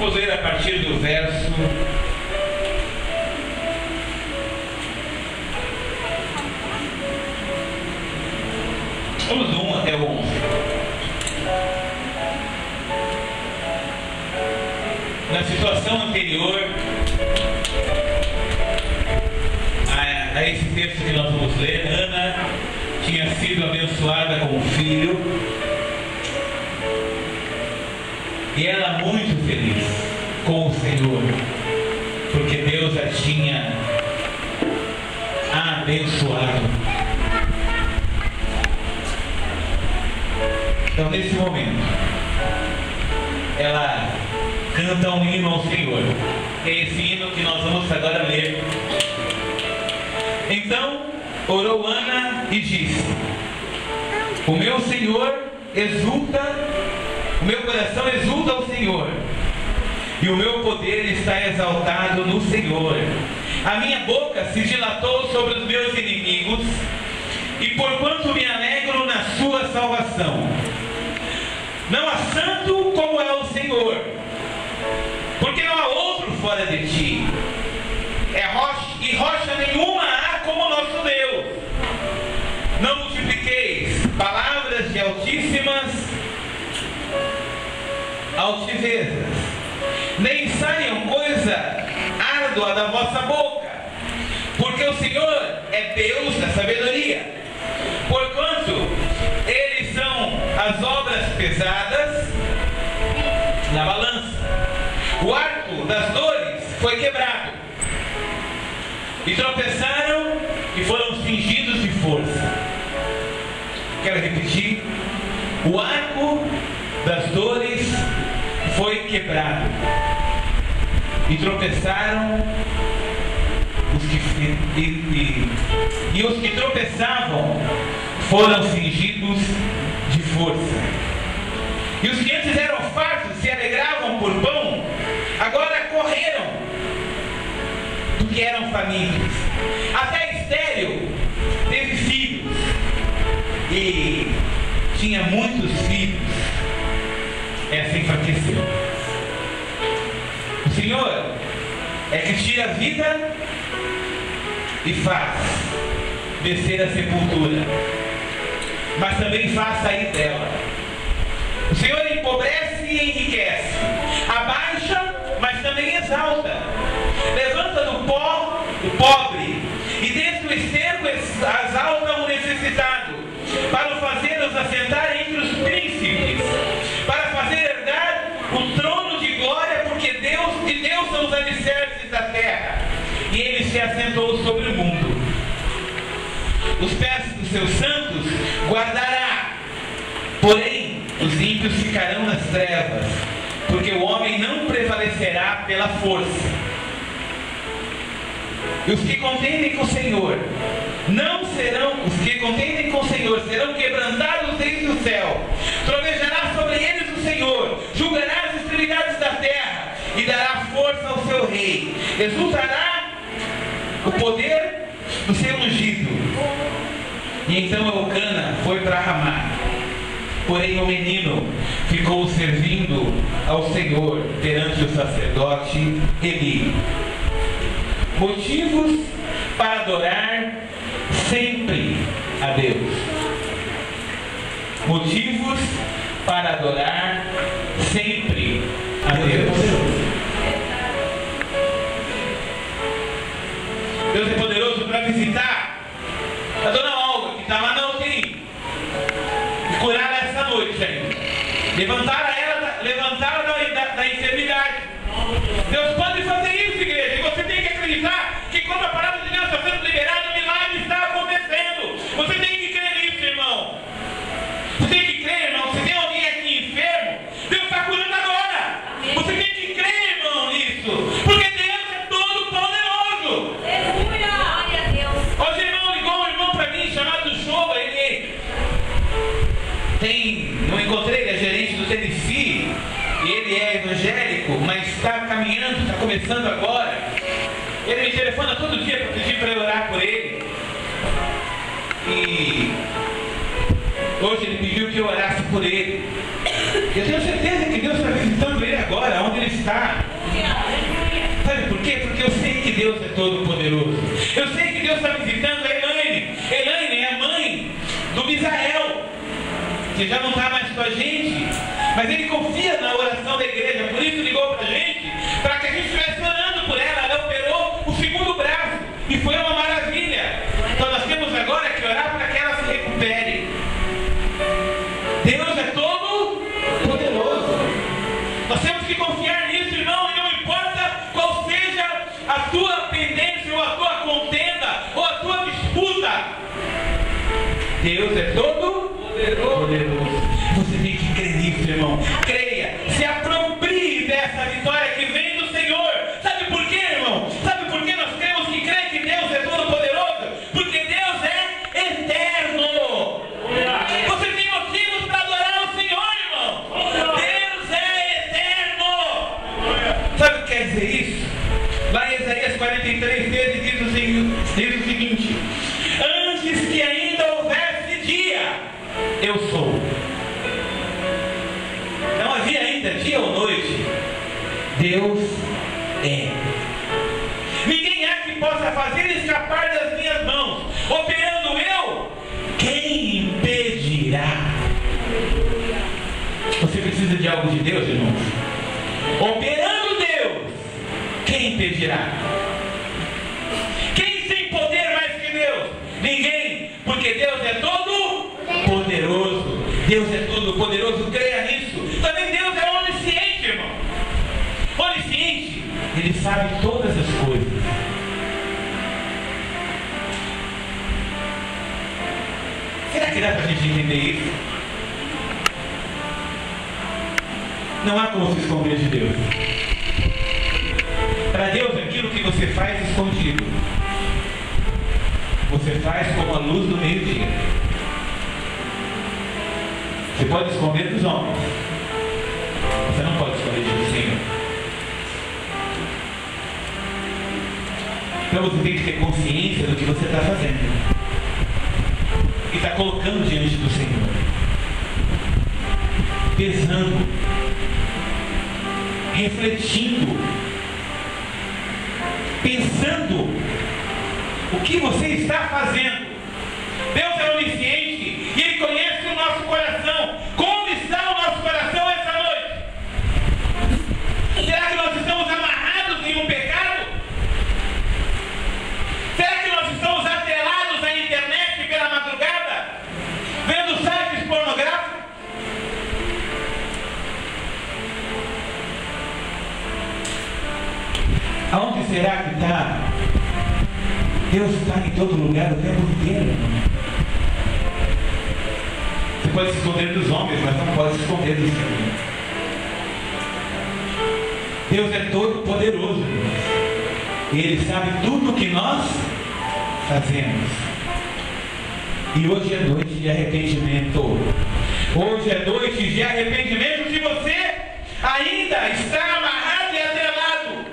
Vamos ler a partir do verso 1 até o 11. Na situação anterior a esse texto que nós vamos ler, Ana tinha sido abençoada com um filho e ela muito feliz com o Senhor, porque Deus a tinha abençoado. Então, nesse momento, ela canta um hino ao Senhor. É esse hino que nós vamos agora ler. Então orou Ana e disse: o meu Senhor exulta, o meu coração exulta ao Senhor, e o meu poder está exaltado no Senhor. A minha boca se dilatou sobre os meus inimigos, e porquanto me alegro na sua salvação. Não há santo como é o Senhor, porque não há outro fora de ti. E rocha nenhuma há como nosso Deus. Não multipliqueis palavras de altivezas, nem saiam coisa árdua da vossa boca, porque o Senhor é Deus da sabedoria. Porquanto eles são as obras pesadas na balança. O arco das dores foi quebrado, e tropeçaram e foram cingidos de força. Quero repetir: o arco das dores foi quebrado, e tropeçaram os que tropeçavam foram cingidos de força. E os que antes eram fartos se alegravam por pão, agora correram porque eram famintos. Até estéril teve filhos, e tinha muitos filhos, essa enfraqueceu. O Senhor é que tira a vida e faz descer a sepultura, mas também faz sair dela. O Senhor empobrece e enriquece, abaixa, mas também exalta. Levanta do pó o pobre, e desde o esterco exalta o necessitado, para o fazer-nos assentar entre os príncipes, para fazer herdar o trono de glória, porque de Deus são os alicerces da terra, e Ele se assentou sobre o mundo. Os pés dos seus santos guardará, porém os ímpios ficarão nas trevas, porque o homem não prevalecerá pela força. E os que contendem com o Senhor serão quebrantados desde o céu. Trovejará sobre eles o Senhor, julgará as extremidades da terra, e dará força ao seu rei. Exultará o poder do seu ungido. E então Elcana foi para Ramá, porém o menino ficou servindo ao Senhor perante o sacerdote Eli. Motivos para adorar sempre a Deus. Motivos para adorar sempre a Deus. Deus é poderoso para visitar a dona Olga, que está lá na UTI, e curar ela essa noite ainda. Levantar ela da enfermidade. Deus pode fazer isso, igreja. E você tem que acreditar que quando a palavra de Deus está sendo liberada, o milagre está acontecendo. Você tem que crer nisso, irmão. Você tem que crer, irmão. Se tem alguém aqui enfermo, Deus está curando agora. Você tem que crer, irmão, nisso. Porque Deus é todo poderoso. Aleluia, glória a Deus. Hoje o irmão ligou um irmão para mim chamado Show. Eu encontrei, ele é gerente do Tennessee, e ele é evangélico, mas está caminhando, está começando agora. Ele me telefona todo dia para pedir para eu orar por ele. E hoje ele pediu que eu orasse por ele. Eu tenho certeza que Deus está visitando ele agora, onde onde está. Sabe por quê? Porque eu sei que Deus é todo poderoso. Eu sei que Deus está visitando a Elaine. Elaine é a mãe do Misael, que já não está mais com a gente, mas ele confia na oração da igreja, por isso ligou para a gente, para que a gente estivesse orando por ela. Ela operou o segundo braço e foi uma maravilha. Então nós temos agora que orar para que ela se recupere. Deus é todo poderoso. Nós temos que confiar nisso, irmão, e não importa qual seja a tua pendência, ou a tua contenda, ou a tua disputa. Deus é todo poderoso. Você tem que crer nisso, irmão. Creia, se aproprie dessa vitória que vem do Senhor. Sabe por quê, irmão? Sabe por que nós temos que crer que Deus é todo poderoso? Porque Deus é eterno. Você tem motivos para adorar o Senhor, irmão. Deus é eterno. Sabe o que quer dizer isso? Lá em Isaías 43, 13 diz o seguinte: antes que ainda houvesse dia, eu sou. Não havia ainda dia ou noite. Deus é. Ninguém há que possa fazer escapar das minhas mãos. Operando eu, quem impedirá? Você precisa de algo de Deus, irmãos? Operando Deus, quem impedirá? Quem tem poder mais que Deus? Ninguém, porque Deus é todo poderoso. Deus é todo poderoso, creia nisso. Também Deus é onisciente, irmão. Onisciente, Ele sabe todas as coisas. Será que dá para a gente entender isso? Não há como se esconder de Deus. Para Deus, aquilo que você faz escondido, você faz como a luz do meio-dia. Você pode esconder dos homens, você não pode esconder do Senhor. Então você tem que ter consciência do que você está fazendo e está colocando diante do Senhor, pesando, refletindo, pensando o que você está fazendo. Deus é onisciente e Ele conhece o nosso coração. Como está o nosso coração essa noite? Será que nós estamos amarrados em um pecado? Será que nós estamos atrelados à internet pela madrugada, vendo sites pornográficos? Aonde será que está? Deus está em todo lugar o tempo inteiro. Você pode se esconder dos homens, mas não pode se esconder do Senhor. Deus é todo poderoso. Ele sabe tudo o que nós fazemos. E hoje é noite de arrependimento. Hoje é noite de arrependimento. Se você ainda está amarrado e atrelado,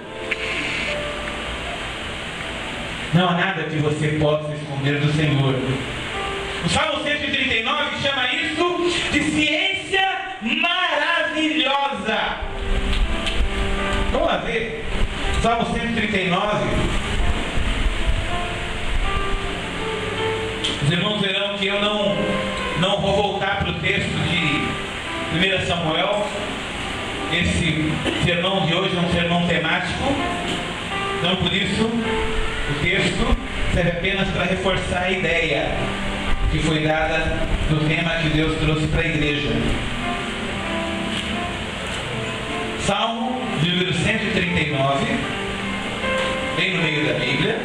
não há nada que você possa esconder do Senhor. O Salmo 139 chama isso de ciência maravilhosa. Vamos lá ver. Salmo 139. Os irmãos verão que eu não vou voltar para o texto de 1 Samuel. Esse sermão de hoje é um sermão temático. Então por isso o texto serve apenas para reforçar a ideia que foi dada do tema que Deus trouxe para a igreja. Salmo de número 139, bem no meio da Bíblia.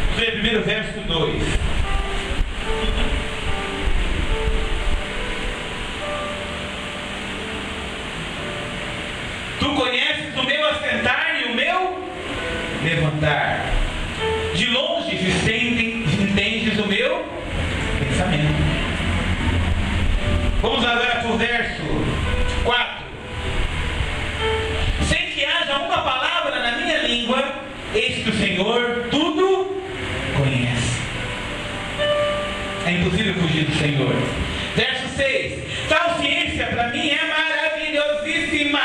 Vamos ler primeiro o verso 2. Tu conheces o meu assentar e o meu levantar. De longe entendes o meu pensamento. Vamos agora para o verso 4. Sem que haja uma palavra na minha língua, eis que o Senhor tudo conhece. É impossível fugir do Senhor. Verso 6. Tal ciência para mim é maravilhosíssima.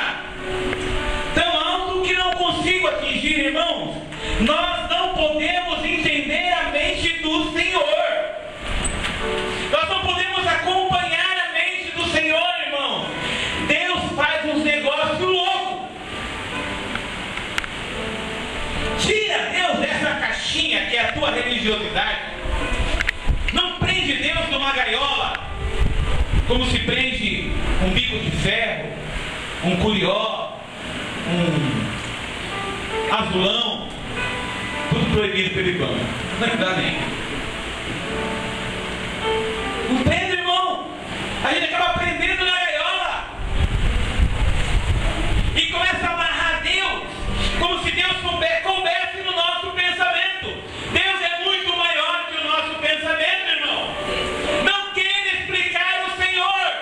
Tão alto que não consigo atingir, irmãos. Nós não podemos entender a mente do Senhor. Nós não podemos acompanhar a mente do Senhor, irmãos. Deus faz uns negócios loucos. Tira Deus dessa caixinha que é a tua religiosidade. Não prende Deus numa gaiola, como se prende um bico de ferro, um curió, um azulão, tudo proibido pelo IBAMA. Não dá nem. Não prende, irmão. A gente acaba prendendo na gaiola e começa a amarrar Deus, como se Deus coubesse no nosso pensamento. Deus é muito maior que o nosso pensamento, irmão. Não queira explicar o Senhor.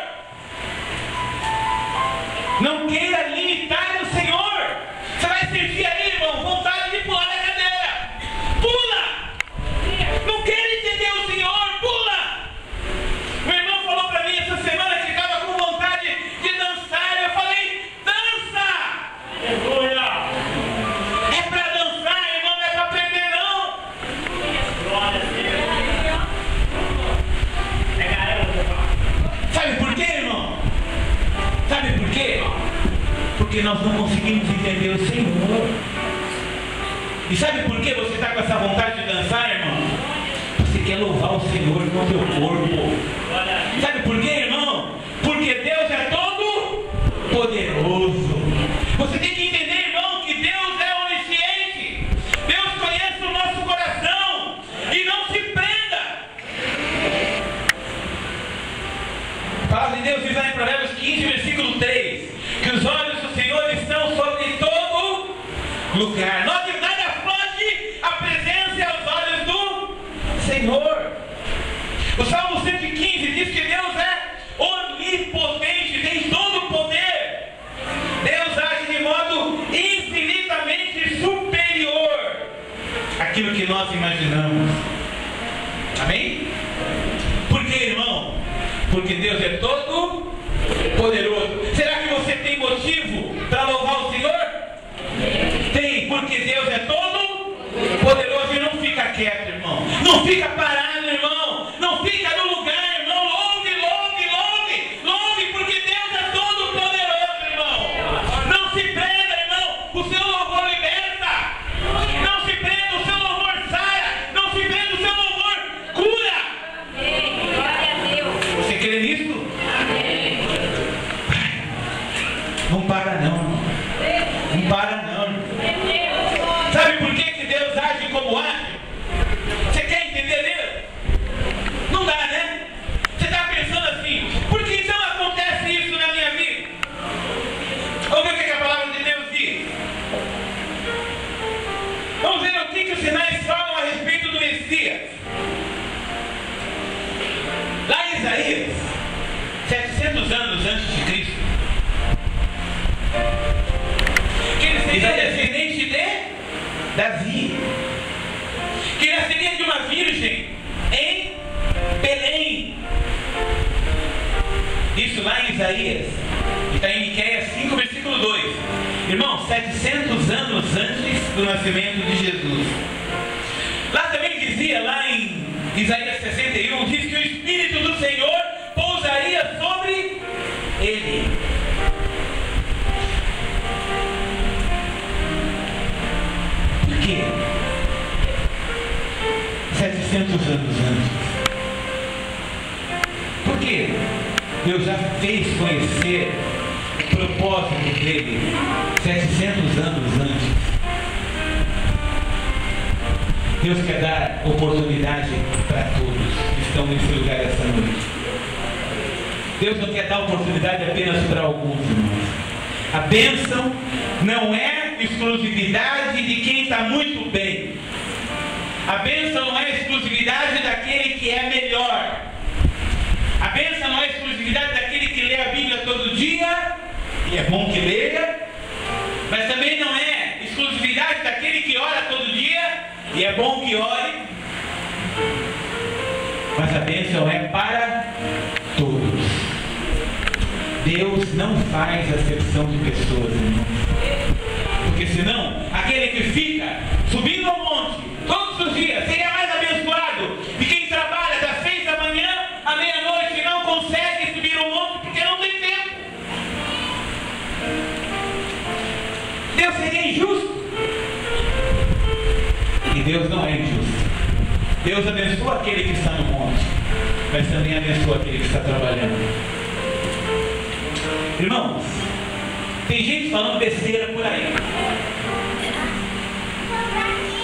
Não queira limitar o Senhor. Você vai sentir aí, irmão, vontade de pular da cadeira. Pula! Não queira entender o Senhor, pula! Meu irmão falou para mim essa semana que estava com vontade de dançar. Eu falei, dança! Aleluia! É para dançar, irmão, não é para aprender não. Glória a Deus! Pega ela, Sabe por quê, irmão? Sabe por quê? Porque nós não conseguimos entender o Senhor. E sabe por que você está com essa vontade de dançar, irmão? Você quer louvar o Senhor com o seu corpo. Sabe por quê, irmão? Porque Deus é todo poderoso. Você tem que entender, irmão, que Deus é onisciente. Deus conhece o nosso coração. E não se prenda. A palavra de Deus diz lá em Provérbios 15, versículo 3, que os olhos do Senhor estão sobre todo lugar. Nada foge a presença e aos olhos do Senhor. O Salmo 115 diz que Deus é onipotente, tem todo o poder. Deus age de modo infinitamente superior àquilo que nós imaginamos. Amém? Por que, irmão? Porque Deus é todo poderoso. Será que você tem motivo para louvar o Senhor? Tem, porque Deus é todo poderoso. E não fica quieto, irmão. Não fica parado, irmão. Não fica no lugar, irmão. Louve, louve, louve. Louve, porque Deus é todo poderoso, irmão. Não se prenda, irmão. O seu louvor liberta. Não se prenda, o seu louvor sara. Não se prenda, o seu louvor cura. Glória a Deus. Você crê nisso? Não para não, irmão. Não para não, irmão. Sabe por que Deus age como age? Você quer entender Deus? Não dá, né? Você está pensando assim, por que então acontece isso na minha vida? Vamos ver o que a palavra de Deus diz. Vamos ver o que os sinais falam a respeito do Messias. Lá em Isaías, 700 anos antes de Cristo, que ele seria descendente de Davi, que nasceria de uma virgem em Belém. Isso lá em Isaías, que está em Miqueias 5, versículo 2. Irmão, 700 anos antes do nascimento de Jesus. Lá também dizia, lá em Isaías 61, diz que o Espírito do Senhor pousaria sobre ele. Por quê? 700 anos antes. Por quê? Deus já fez conhecer o propósito dele 700 anos antes. Deus quer dar oportunidade para todos que estão nesse lugar essa noite. Deus não quer dar oportunidade apenas para alguns, irmãos. A bênção não é exclusividade de quem está muito bem. A bênção não é exclusividade daquele que é melhor. A bênção não é exclusividade daquele que lê a Bíblia todo dia, e é bom que leia, mas também não é exclusividade daquele que ora todo dia, e é bom que ore, mas mas a bênção é para todos. Deus não faz acepção de pessoas, irmãos. Porque senão, aquele que fica subindo ao monte todos os dias seria mais abençoado de quem trabalha das 6 da manhã à meia-noite e não consegue subir ao monte porque não tem tempo. Deus seria injusto. E Deus não é injusto. Deus abençoa aquele que está no monte, mas também abençoa aquele que está trabalhando. Irmãos, tem gente falando besteira por aí.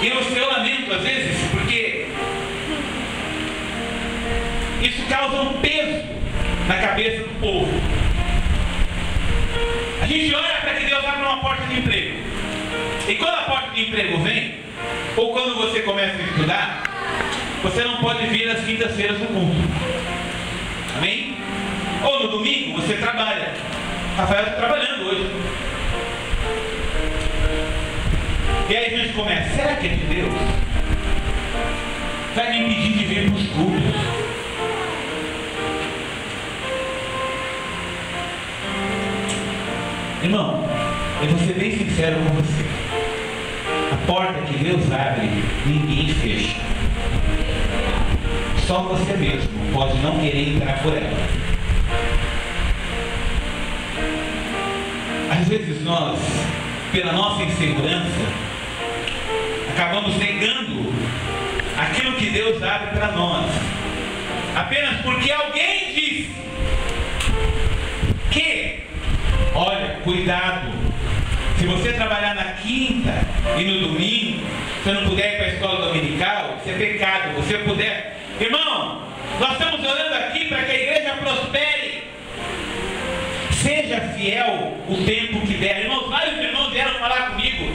E eu lamento às vezes, porque isso causa um peso na cabeça do povo. A gente olha para que Deus abra uma porta de emprego. E quando a porta de emprego vem, ou quando você começa a estudar, você não pode vir às quintas-feiras no culto. Amém? Ou no domingo você trabalha. Rafael está trabalhando hoje. E aí a gente começa, será que é de Deus? Vai me impedir de vir para os cultos? Irmão, eu vou ser bem sincero com você. A porta que Deus abre, ninguém fecha. Só você mesmo pode não querer entrar por ela. Às vezes nós, pela nossa insegurança, acabamos negando aquilo que Deus abre para nós, apenas porque alguém disse que, olha, cuidado, se você trabalhar na quinta e no domingo, se não puder ir para a escola dominical, isso é pecado. Se puder, irmão, nós estamos orando aqui para que a igreja prospere. Seja fiel o tempo que der. Irmãos, vários irmãos vieram falar comigo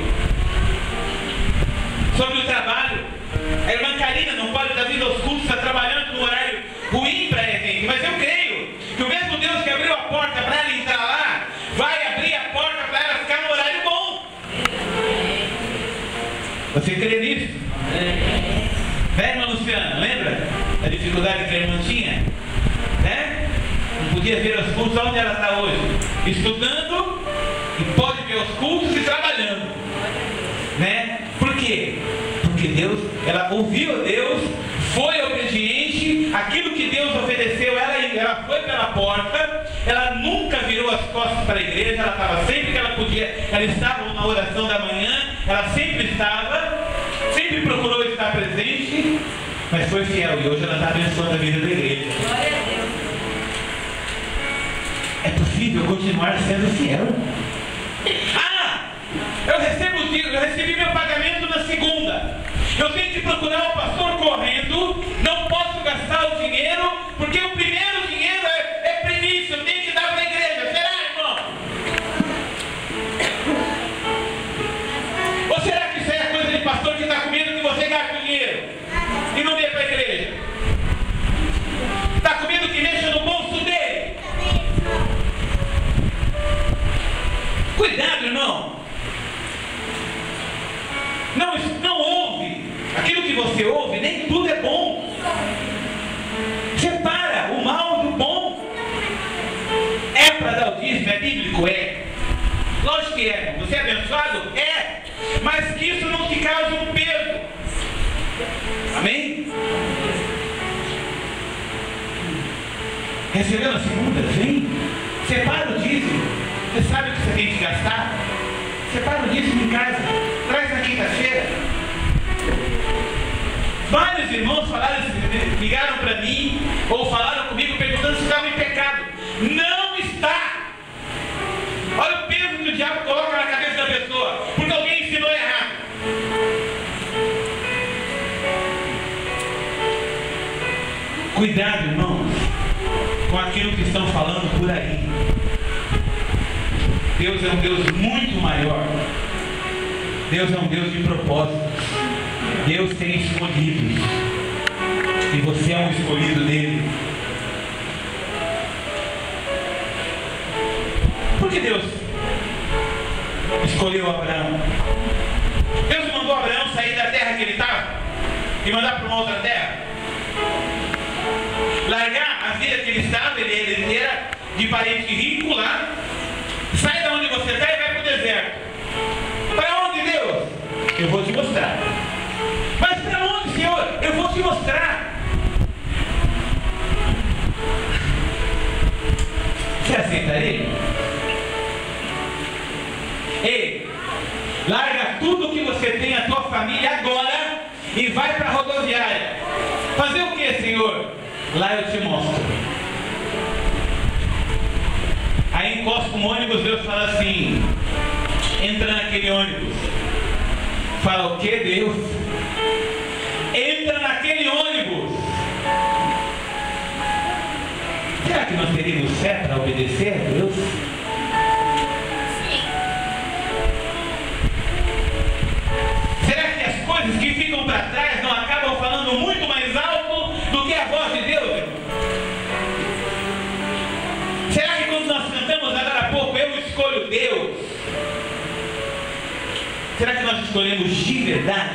sobre o trabalho. A irmã Karina não pode dar vida aos cultos, está trabalhando num horário ruim para a gente. Mas eu creio que o mesmo Deus que abriu a porta para ela entrar lá, vai abrir a porta para ela ficar no horário bom. Você crê nisso? Né, irmã Luciana? Lembra a dificuldade que a irmã tinha? Né? Não podia vir aos cultos. Onde ela está hoje? Estudando, e pode ver os cultos e trabalhando, né? Por quê? Porque Deus, ela ouviu Deus, foi obediente, aquilo que Deus ofereceu, ela foi pela porta, ela nunca virou as costas para a igreja, ela estava sempre que ela podia, ela estava na oração da manhã, ela sempre estava, sempre procurou estar presente, mas foi fiel, e hoje ela está abençoando a vida da igreja. Glória a Deus. É possível continuar sendo fiel. Eu recebi meu pagamento na segunda. Eu tenho que procurar o pastor correndo. Não posso gastar o dinheiro, porque o primeiro dinheiro é primícia. Eu tenho que dar para a igreja. Será, irmão? Ou será que isso é coisa de pastor que está com medo que você gaste o dinheiro e não dê para a igreja? Está com medo que mexa no bolso dele? Cuidado, irmão. Não ouve aquilo que você ouve, nem tudo é bom. Separa o mal do bom. É para dar o dízimo, é bíblico? É. Lógico que é. Você é abençoado? É. Mas que isso não te cause um peso. Amém? Recebeu na segunda? Vem. Separa o dízimo. Você sabe o que você tem que gastar? Separa o dízimo em casa. Traz na quinta-feira. Vários irmãos ligaram para mim ou falaram comigo perguntando se estava em pecado. Não está. Olha o peso que o diabo coloca na cabeça da pessoa, porque alguém ensinou errado. Cuidado, irmãos, com aquilo que estão falando por aí. Deus é um Deus muito maior. Deus é um Deus de propósitos. Deus tem escolhidos. E você é um escolhido dele. Por que Deus escolheu Abraão? Deus mandou Abraão sair da terra que ele estava e mandar para uma outra terra? largar a vida que ele estava, ele era de parente rico lá. Sai da onde você está e vai para o deserto. Para onde, Deus? Eu vou te mostrar. Mas para onde, Senhor? Eu vou te mostrar. Você aceitaria? Ei, larga tudo que você tem, a tua família agora, e vai para a rodoviária. Fazer o que, Senhor? Lá eu te mostro. Aí encosta um ônibus, Deus fala assim: entra naquele ônibus. Fala o que, Deus? Entra naquele ônibus. Será que nós teríamos fé para obedecer a Deus? Será que as coisas que ficam para trás não acabam falando muito mais alto do que a voz de Deus, irmão? Será que quando nós cantamos agora há pouco, eu escolho Deus, será que nós escolhemos de verdade?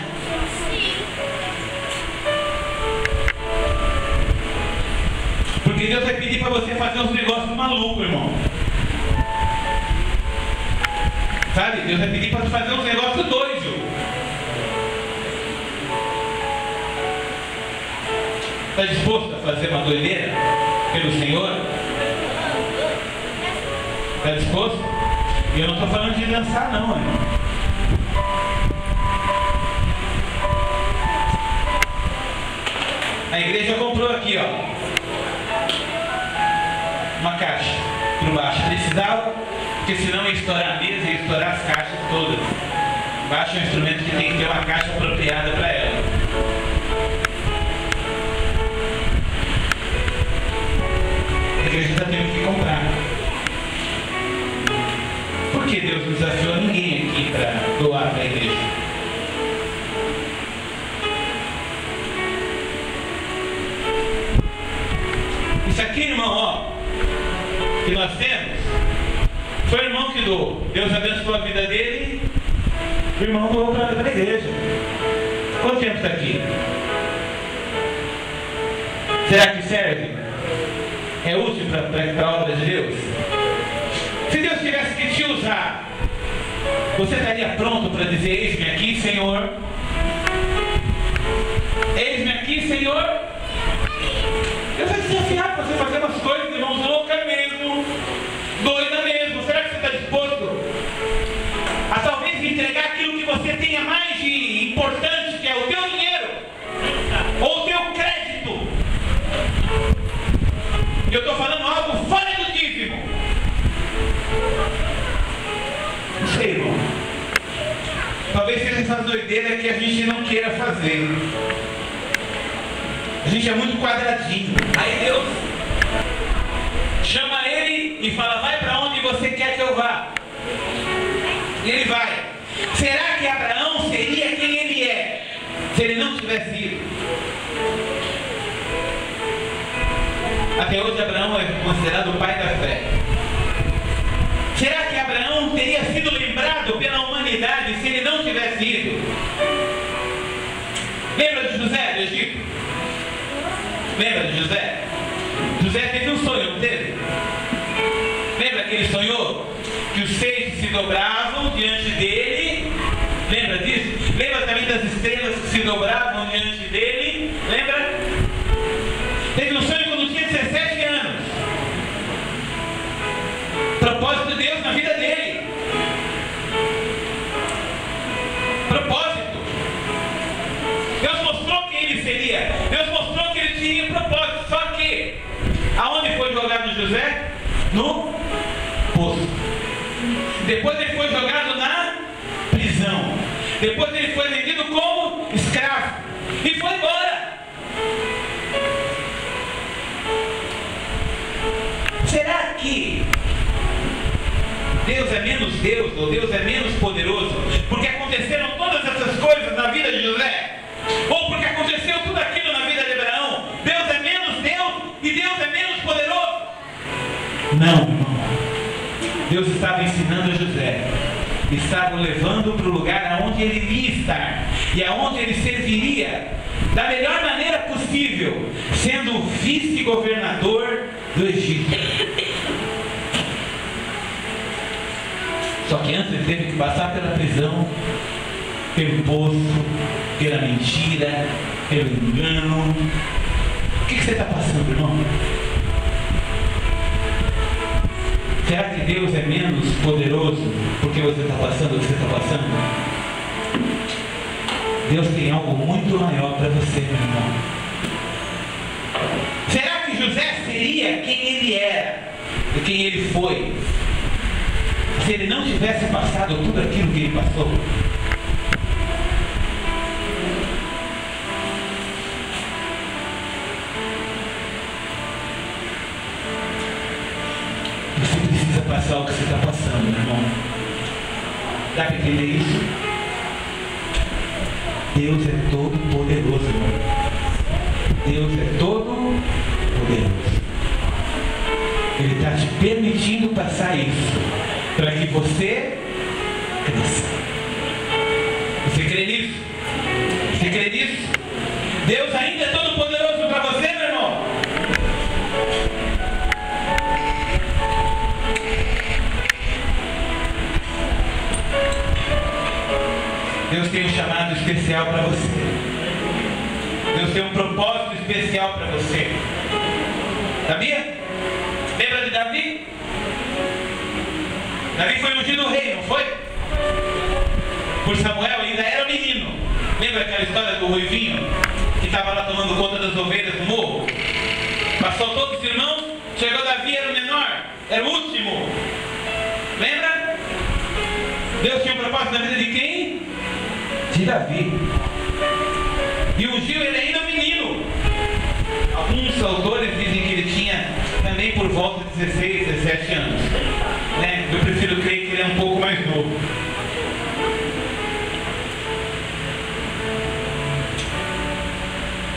Porque Deus vai pedir para você fazer uns negócios malucos, irmão. Sabe? Deus vai pedir para você fazer uns negócios doidos. Está disposto a fazer uma doideira pelo Senhor? Está disposto? E eu não estou falando de dançar não, irmão. A igreja comprou aqui, ó, uma caixa por baixo. Precisava, porque senão ia estourar a mesa, ia estourar as caixas todas. Baixo é um instrumento que tem que ter uma caixa apropriada para ela. A igreja está tendo que comprar. Por que Deus não desafiou ninguém aqui para doar para a igreja? Isso aqui, irmão, ó, que nós temos, foi o irmão que doou. Deus abençoou a vida dele, o irmão doou para a igreja. Quanto tempo está aqui? Será que serve? É útil para a obra de Deus? Se Deus tivesse que te usar, você estaria pronto para dizer: eis-me aqui, Senhor? Eis-me aqui, Senhor? Deus vai desafiar para você fazer umas coisas, irmãos, louca mesmo, doida mesmo. Será que você está disposto a talvez entregar aquilo que você tenha mais de importante, que é o teu dinheiro ou o teu crédito? Eu estou falando algo fora do dízimo. Não sei, irmão. Talvez seja essa doideira que a gente não queira fazer. A gente é muito quadradinho. Aí Deus chama ele e fala: vai para onde você quer que eu vá. E ele vai. Será que Abraão seria quem ele é se ele não tivesse ido? Até hoje Abraão é considerado o pai da fé. Será que Abraão teria sido lembrado pela humanidade se ele não tivesse ido? Lembra de José do Egito? Lembra de José? José teve um sonho, não teve? Lembra que ele sonhou? Que os seixos se dobravam diante dele. Lembra disso? Lembra também das estrelas que se dobravam diante dele? Lembra? Teve um sonho quando tinha 17 anos. Propósito de Deus na vida dele. Propósito. Deus mostrou quem ele seria. Deus mostrou que ele tinha propósito. Só que, aonde foi jogado José? No poço. Depois ele foi jogado na prisão. Depois ele foi vendido como escravo. E foi embora. Será que Deus é menos Deus, ou Deus é menos poderoso porque aconteceram todas essas coisas na vida de José? Ou porque aconteceu tudo aquilo na vida de Abraão? Deus é menos Deus e Deus é menos poderoso? Não, irmão. Deus estava ensinando a José estavam levando para o lugar aonde ele iria estar e aonde ele serviria da melhor maneira possível, sendo o vice-governador do Egito. Só que antes ele teve que passar pela prisão, pelo poço, pela mentira, pelo engano. O que você está passando, irmão? Será que Deus é menos poderoso porque você está passando o que você está passando? Deus tem algo muito maior para você, meu irmão. Será que José seria quem ele era e quem ele foi se ele não tivesse passado tudo aquilo que ele passou? Você precisa passar o que você está passando, meu irmão. Dá para entender isso? Deus é todo poderoso, irmão. Deus é todo poderoso. Ele está te permitindo passar isso para que você cresça. Você crê nisso? Você crê nisso? Deus ainda é todo poderoso para você, meu irmão? Deus tem um chamado especial para você. Deus tem um propósito especial para você. Sabia? Lembra de Davi? Davi foi ungido rei, não foi? Por Samuel, ainda era menino. Lembra aquela história do ruivinho que estava lá tomando conta das ovelhas do morro? Passou todos os irmãos, chegou Davi, era o menor, era o último. Lembra? Deus tinha um propósito na vida de quem? De Davi. E ungiu ele ainda menino. Alguns autores dizem que ele tinha também por volta de 16, 17 anos. Né? Eu prefiro crer que ele é um pouco mais novo.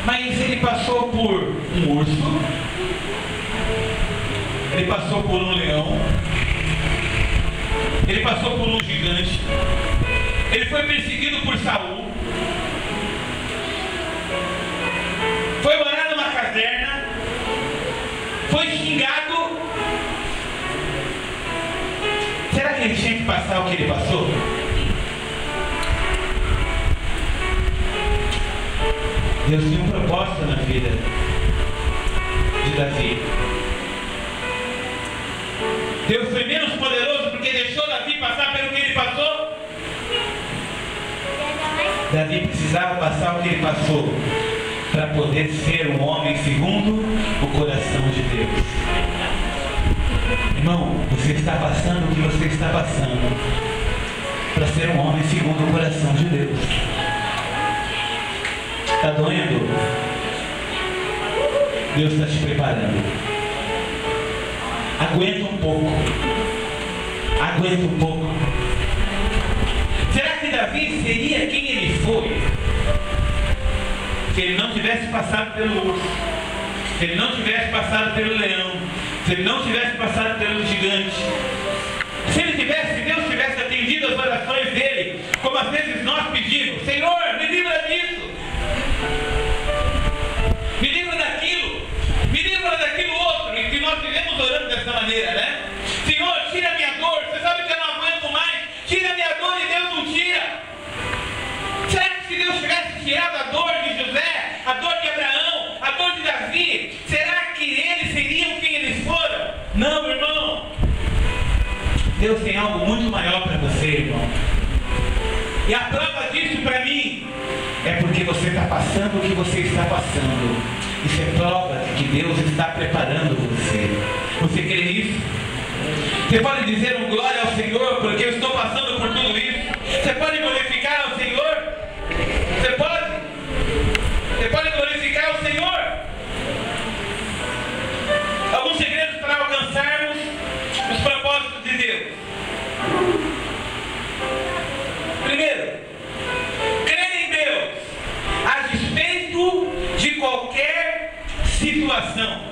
Mas ele passou por um urso. Ele passou por um leão. Ele passou por um gigante. Ele foi perseguido por Saul. Foi morar numa caverna. Foi xingado. Será que ele tinha que passar o que ele passou? Deus tinha um propósito na vida de Davi. Deus foi menos poderoso porque deixou Davi passar pelo que ele passou? Davi precisava passar o que ele passou para poder ser um homem segundo o coração de Deus. Irmão, você está passando o que você está passando para ser um homem segundo o coração de Deus. Está doendo? Deus está te preparando. Aguenta um pouco. Aguenta um pouco. Será que Davi seria quem ele foi se ele não tivesse passado pelo urso, se ele não tivesse passado pelo leão, se ele não tivesse passado pelo gigante? Se ele tivesse, se Deus tivesse atendido as orações dele, como às vezes nós pedimos: Senhor, me livra disso, me livra daquilo, me livra daquilo outro, e que nós vivemos orando dessa maneira, né? Senhor, tira a minha dor, você sabe que eu não aguento mais, tira a minha dor, e Deus não tira. Será que se Deus tivesse tirado a dor de José, a dor de Abraão, a dor de Davi, será que eles seriam quem eles foram? Não, irmão. Deus tem algo muito maior para você, irmão. E a prova disso para mim é porque você está passando o que você está passando. Isso é prova de que Deus está preparando você. Você crê nisso? Você pode dizer um glória ao Senhor porque eu estou passando por tudo isso? Você pode glorificar ao Senhor? Você pode? Você pode glorificar ao Senhor? Alguns segredos para alcançarmos os propósitos de Deus. Primeiro, crer em Deus a despeito de qualquer situação.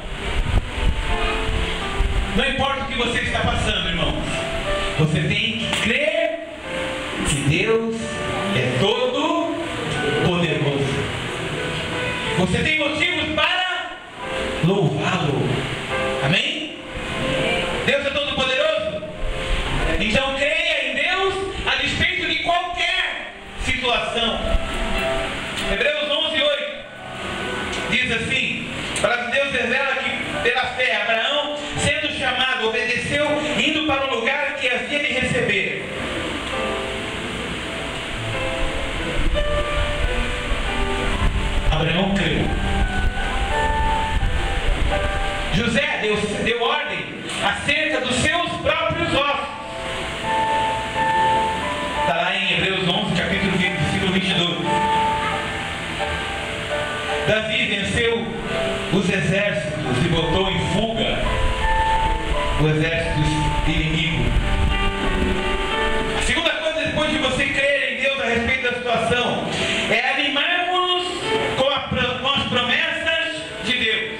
Não importa o que você está passando, irmãos. Você tem que crer que Deus é todo poderoso. Você tem motivos para louvá-lo. Amém? Deus é todo poderoso? Então creia em Deus a despeito de qualquer situação. Hebreus 11:8 diz assim: para que Deus revela que pela fé Abraão, sendo chamado, obedeceu, indo para o lugar que havia de receber. Abraão creu. José deu ordem acerca dos seus próprios ossos. Está lá em Hebreus 11, capítulo 20, versículo 22. Davi venceu os exércitos e botou em fuga o exército inimigo. A segunda coisa, depois de você crer em Deus a respeito da situação, é animarmos com as promessas de Deus.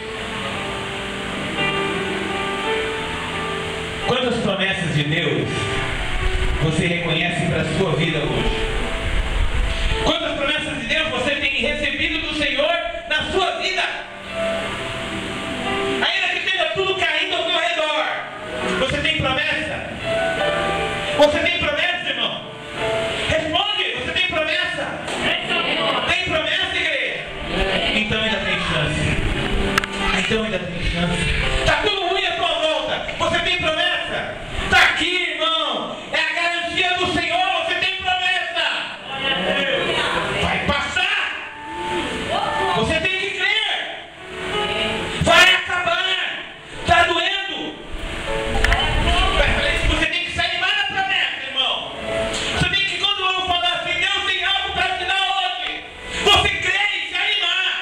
Quantas promessas de Deus você reconhece para a sua vida hoje? Quantas promessas de Deus você tem recebido do Senhor na sua vida? Ainda que esteja tudo caindo ao seu redor, você tem promessa? Você tem promessa, irmão? Responde, você tem promessa? Tem promessa, igreja? Então ainda tem chance. Então ainda tem chance. Está tudo ruim à tua volta. Você tem promessa? Está aqui, irmão. É a garantia do Senhor. Você tem promessa. Vai passar. Você tem que crer. Vai acabar. Está doendo. Você tem que se animar na promessa, irmão. Você tem que, quando eu falar assim, Deus tem algo para te dar hoje, você crê e se animar.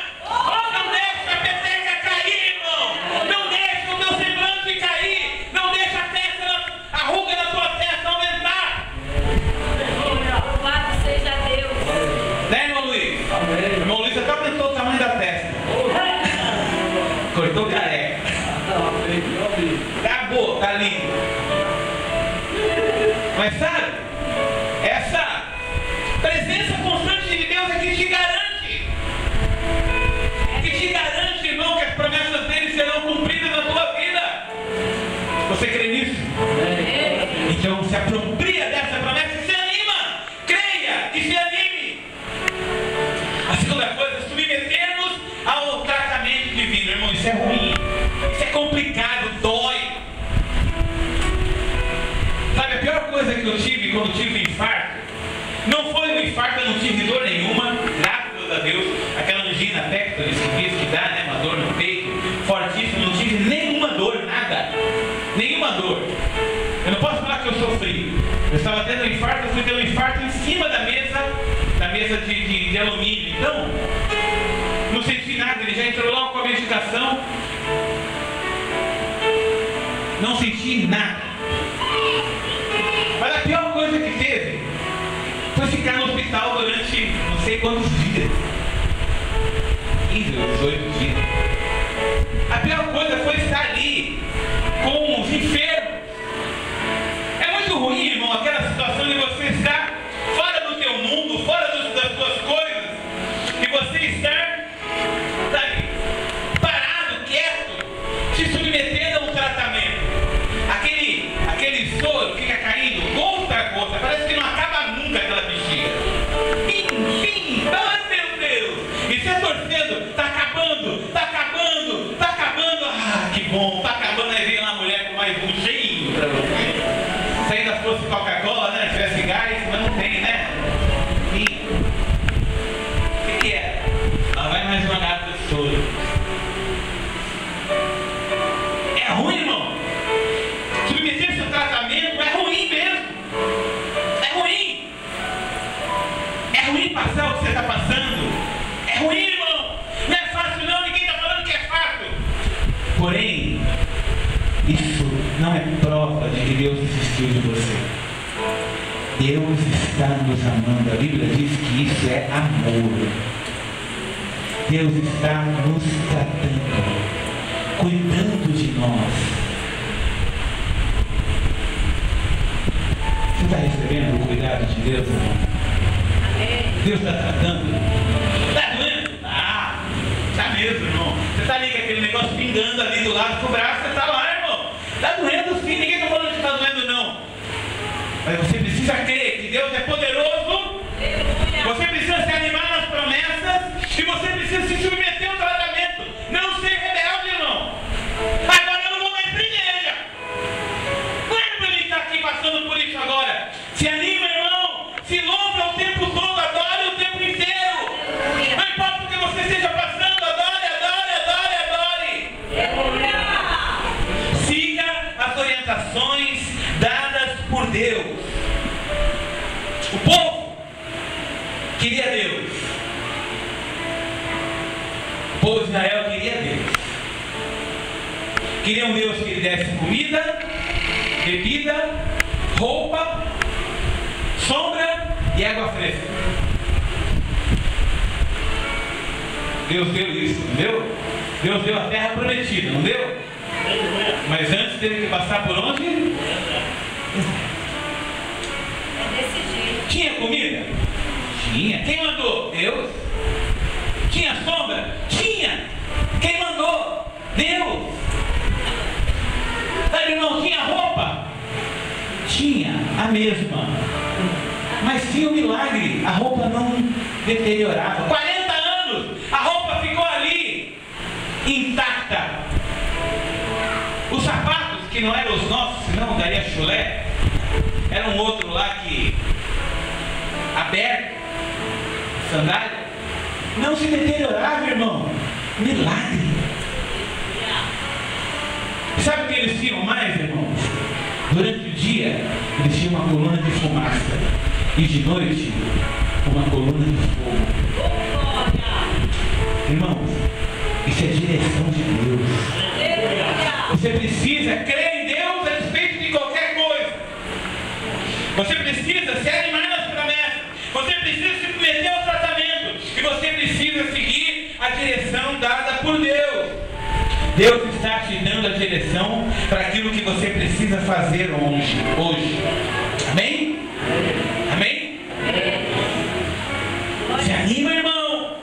Não deixa a peteca cair, irmão. Não deixa o teu semblante cair. Não deixa a ruga da tua testa aumentar. Louvado seja Deus. Né, irmão Luiz? O irmão Luiz até aumentou o tamanho da testa. Cortou careca. Acabou, tá lindo. Mas sabe, essa presença constante de Deus é que te garante. Que te garante, irmão, que as promessas dele serão cumpridas na tua vida. Você crê nisso? Então se apropria dessa promessa e se anima. Creia e se anime. A segunda coisa, submetermos ao tratamento divino. Irmão, isso é ruim. Isso é complicado, dói. Sabe, a pior coisa que eu tive quando tive um infarto, não foi um infarto, eu não tive dor nenhuma, graças a Deus, aquela angina pectoris que diz que dá, né, uma dor no peito, fortíssima, não tive nenhuma dor, nada, nenhuma dor. Eu não posso falar que eu sofri. Eu estava tendo um infarto, eu fui ter um infarto em cima da mesa de alumínio. Então, não senti nada, ele já entrou logo com a medicação. Não senti nada. Mas a pior coisa que teve foi ficar no hospital durante não sei quantos dias. 15 ou 18 dias. A pior coisa foi estar ali com os enfermos. É muito ruim, irmão, aquela situação de você estar fora do teu mundo, fora das tuas coisas, e você estar, sabe, parado, quieto, se submetendo a um tratamento. Aquele soro fica caindo gota a gota, parece que não acaba nunca aquela bexiga. Enfim, ai meu Deus! E você torcendo, tá acabando, tá acabando, tá acabando. Ah, que bom, tá acabando. Aí vem lá a mulher com mais um cheinho pra você. Se ainda fosse Coca-Cola, né? Se tivesse gás, mas não tem, né? Enfim. O que é? Não vai mais uma gata de soro. É ruim, irmão. Submeter-se ao tratamento é ruim mesmo. É ruim. É ruim passar o que você está passando. É ruim, irmão. Não é fácil não, ninguém está falando que é fácil. Porém, isso não é prova de que Deus desistiu de você. Deus está nos amando. A Bíblia diz que isso é amor. Deus está nos tratando, cuidando de nós. Se está recebendo o cuidado de Deus, irmão? Deus está tratando? Está doendo? Ah, está mesmo, irmão. Você está ali com aquele negócio pingando ali do lado do braço, você está lá, irmão. Está doendo sim, ninguém está falando que está doendo, não. Mas você precisa crer que Deus é poderoso. Você precisa se animar nas promessas. E você precisa se submeter ao tratamento. Não ser rebelde, irmão. Agora eu não vou mais para a igreja. Não é para mim estar aqui passando por isso agora. Se anima, irmão. Se louva o tempo todo. Adore o tempo inteiro. Não importa o que você esteja passando. Adore, adore, adore, adore. Siga as orientações dadas por Deus. O povo queria Deus. O povo de Israel queria Deus. Queria um Deus que lhe desse comida, bebida, roupa, sombra e água fresca. Deus deu isso, não deu? Deus deu a terra prometida, não deu? Mas antes teve que passar por onde? É desse jeito. Tinha comida? Tinha. Quem mandou? Deus. Tinha sombra? Tinha. Quem mandou? Deus. Sabe, irmão, tinha roupa? Tinha, a mesma. Mas tinha um milagre. A roupa não deteriorava. 40 anos, a roupa ficou ali, intacta. Os sapatos, que não eram os nossos, senão daria chulé, era um outro lá que, aberto, sandália, não se deteriorava, irmão. Milagre. Sabe o que eles tinham mais, irmãos? Durante o dia, eles tinham uma coluna de fumaça. E de noite, uma coluna de fogo. Irmãos, isso é direção de Deus. Você precisa crer em Deus a respeito de qualquer coisa. Você precisa se animar nas promessas. Você precisa se submeter ao tratamento. E você precisa seguir a direção dada por Deus. Deus está te dando a direção para aquilo que você precisa fazer hoje. Amém? Amém? Se anima, irmão.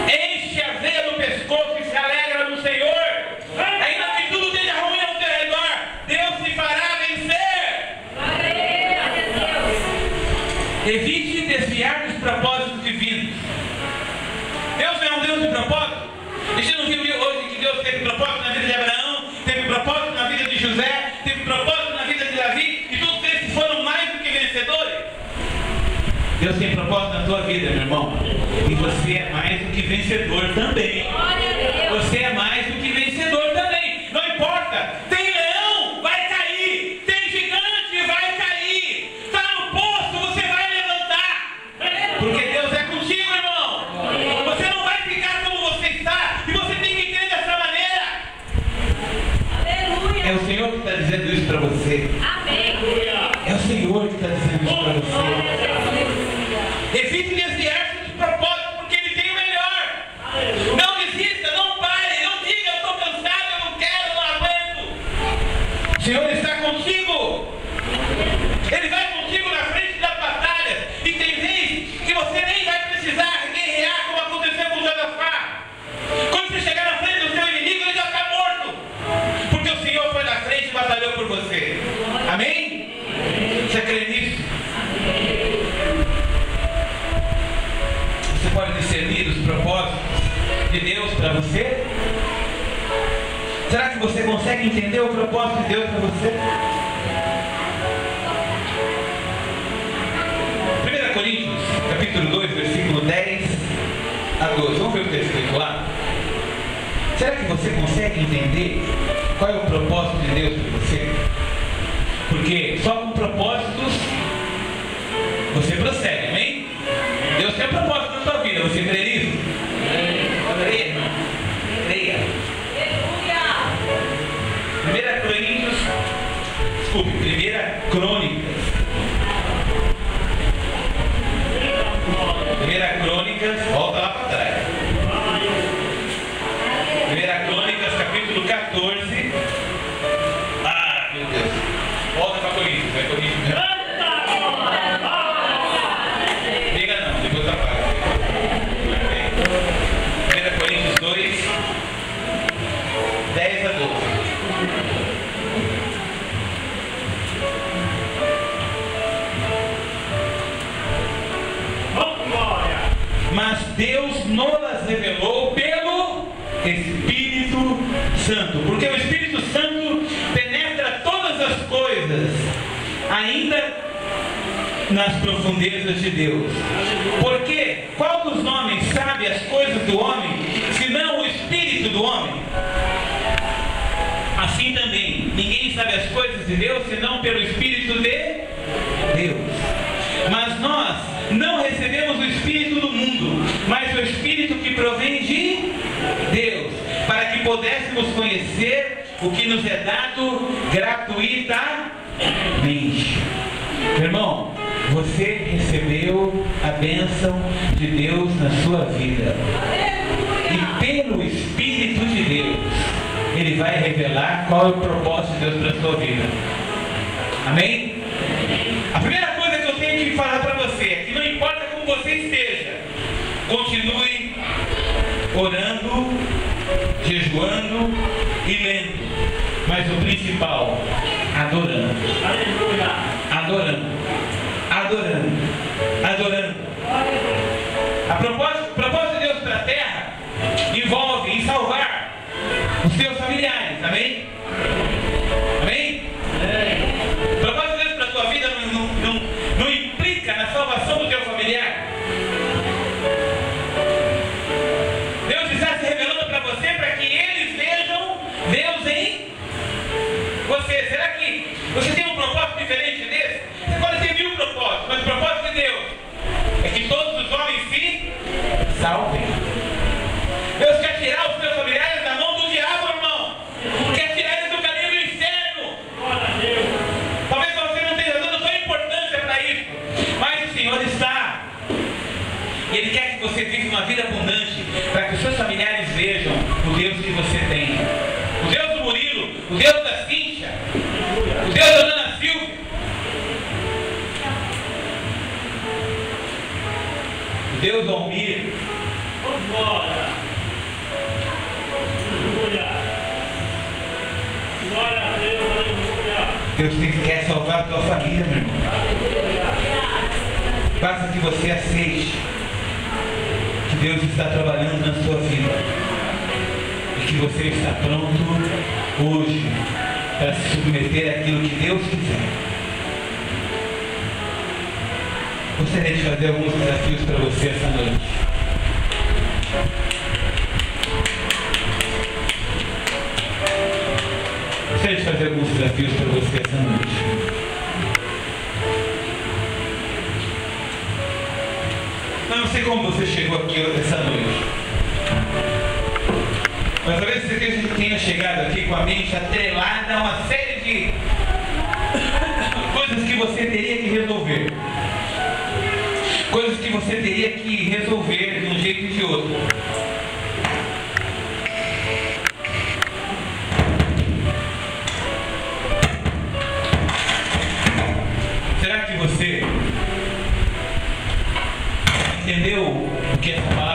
Enche a veia do pescoço e se alegra no Senhor. Ainda que tudo esteja ruim ao teu redor, Deus te fará vencer. Evite desviar dos propósitos divinos. Deus é um Deus de propósito. Você não viu hoje que Deus teve propósito na vida de Abraão, teve propósito na vida de José, teve propósito na vida de Davi, e todos esses foram mais do que vencedores? Deus tem propósito na tua vida, meu irmão. E você é mais do que vencedor também. Você é mais do que vencedor também. Não importa. Tem leão, vai cair. Tem gigante, vai cair. Está no poço, você vai levantar. Porque Deus é contigo, irmão. Você não vai ficar como você está. E você tem que crer dessa maneira. É o Senhor que está dizendo isso para você. É o Senhor que está dizendo isso para você. Evite desviar-se dos propósitos, porque Ele tem o melhor. Não desista, não pare, não diga eu estou cansado, eu não quero, não aguento. O Senhor está contigo. Ele vai contigo na frente das batalhas. E tem vezes que você nem vai precisar guerrear como aconteceu com Josafá. Quando você chegar na frente do seu inimigo, ele já está morto. Porque o Senhor foi na frente e batalhou por você. Amém? Você crê nisso? Você pode discernir os propósitos de Deus para você? Será que você consegue entender o propósito de Deus para você? 1 Coríntios, capítulo 2, versículo 10 a 12. Vamos ver o que está escrito lá? Será que você consegue entender qual é o propósito de Deus para você? Porque só com propósitos você prossegue, amém? Deus tem um propósito na sua vida, você crê nisso? Creia, irmão. Creia. 1 Coríntios, desculpe, 1 Crônicas. 1 Crônicas, volta lá para trás. 1 Crônicas, capítulo 14. Ah, meu Deus. Volta para Coríntios, vai Coríntios. Deus nos revelou pelo Espírito Santo. Porque o Espírito Santo penetra todas as coisas, ainda nas profundezas de Deus. Porque qual dos homens sabe as coisas do homem, senão o Espírito do homem? Assim também, ninguém sabe as coisas de Deus, senão pelo Espírito de Deus. Mas nós não recebemos o Espírito do mundo, mas o Espírito que provém de Deus, para que pudéssemos conhecer o que nos é dado gratuitamente. Irmão, você recebeu a bênção de Deus na sua vida. E pelo Espírito de Deus, Ele vai revelar qual é o propósito de Deus para a sua vida. Amém? A primeira coisa que eu tenho que falar para você é que não importa como você esteja, continue orando, jejuando e lendo. Mas o principal, adorando. Adorando. Adorando. Adorando. A propósito de Deus para a terra envolve em salvar os seus familiares. Amém? Amém? O propósito de Deus para a tua vida não implica na salvação do teu familiar. Deus está se revelando para você para que eles vejam Deus em você. Será que você tem um propósito diferente desse? Você pode ter 1000 propósitos, mas o propósito de Deus é que todos os homens se salvem. Deus quer tirar os seus familiares da mão do diabo, irmão. Quer tirar eles do caminho do inferno. Talvez você não esteja dando tão importância para isso, mas o Senhor está. E Ele quer que você viva uma vida abundante, para que os seus familiares vejam o Deus que você tem. O Deus do Murilo, o Deus da Cíntia, o Deus da Dona Silvia. O Deus do Almir. Deus quer salvar a tua família, meu irmão. Basta que você aceite que Deus está trabalhando na sua vida e que você está pronto hoje para se submeter àquilo que Deus quiser. Gostaria de fazer alguns desafios para você essa noite. Gostaria de fazer alguns desafios para você essa noite. Eu não sei como você chegou aqui essa noite, mas talvez você tenha chegado aqui com a mente atrelada a uma série de coisas que você teria que resolver. Coisas que você teria que resolver de um jeito e de outro. Será que você entendeu o que essa palavra